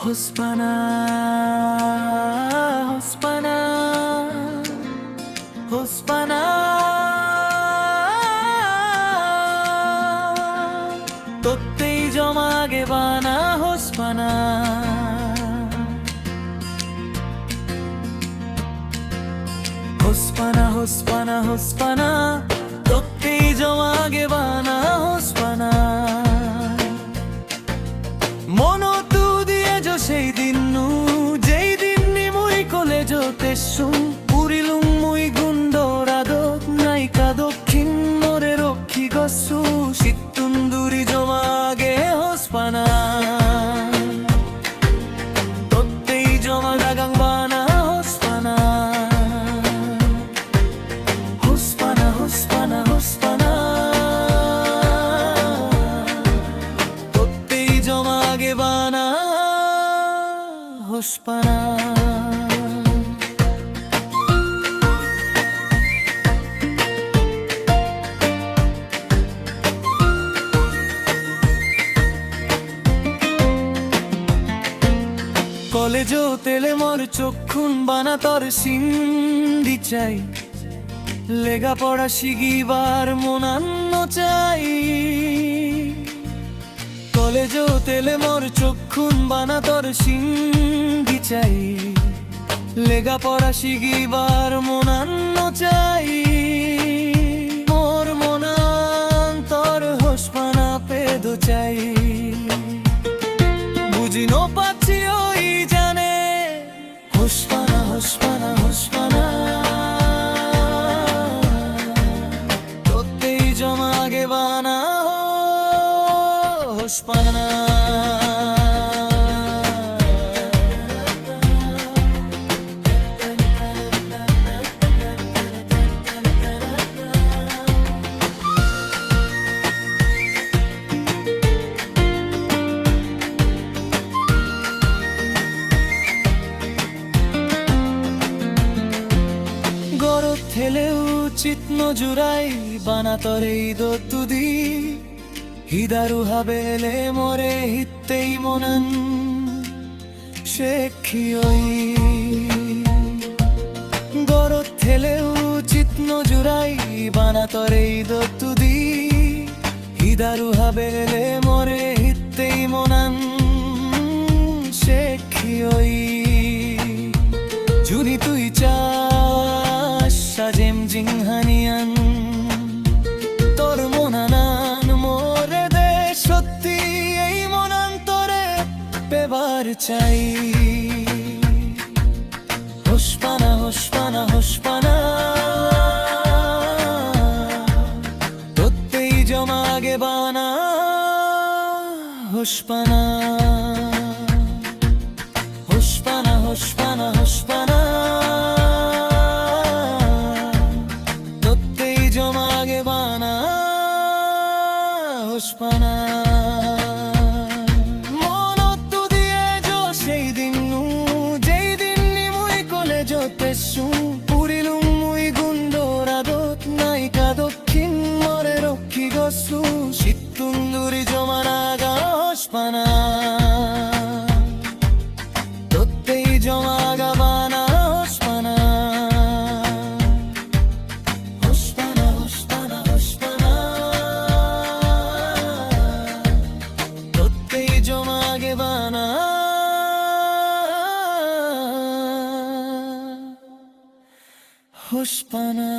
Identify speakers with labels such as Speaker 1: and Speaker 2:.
Speaker 1: হোসপানা হোসপানা হোসপানা তোত্তেই জমাগে বানা হোসপানা হোসপানা হোসপানা হোসপানা তোত্তেই জমাগে বানা হোসপানা মনো তু দিয়ে যো সেই দিন যেই দিন মুই কলে যোতে পুরিলুম মুই গুন্ডরাদ নাইকা দক্ষিণ মোরে রক্ষী গসু শীতুন্দুরি জমাগে হোসপানা তোত্তেই জমা দাগাং বানা হোসপানা হোসপানা হোসপানা হোসপানা তোত্তেই জমাগে বানা হোসপানা কলেজো তেলে মোর চক্ষুন বানা তর সিন্দি চাই লেগা পড়া শিগিবার মনান্ন চাই কলেজো তেলে মোর চক্ষুন বানা তর সিন্দি চাই লেগা পড়া শিগিবার মনান্ন চাই মোর মনান্তর হোসপানা পেদো চাই বুঝি নো পাচ্ছি ওই জানে হোসপানা হোসপানা হোসপানা তোত্তেই জমাগে বানা হোসপানা গরত থেলেও চিত্ন জুড়াই বানাতরেই দতুদি হিদারু হাবেলে মোরে হিত্তেই মনন শেখিয়ই গরত থেলেও চিত্ন জুড়াই বানাতরেই দতুদি হিদারু হাবেলে মোরে হিত্তেই মনন শেখিয়ই জুনি তুই সাজেম জিংহানিয়ান তোর মনানান মোরে দে সত্যি এই মনান্তরে পেবার চাই হোসপানা হোসপানা হোসপানা তোত্তেই জমাগে বানা হোসপানা হোসপানা হোসপানা হোসপানা জমাগে বানা হোসপানা মনত দিয়ে যো সেই দিন যেই দিন মুই কলে যোতে পুরিলুম মুই গুন্ডরাদত নাইকা দক্ষিণ মোরে রক্ষী গসু শীতুন্দুরি জমানাগা হোসপানা তোত্তেই জমাগা বানা হোসপানা জমাগে বানা হোসপানা।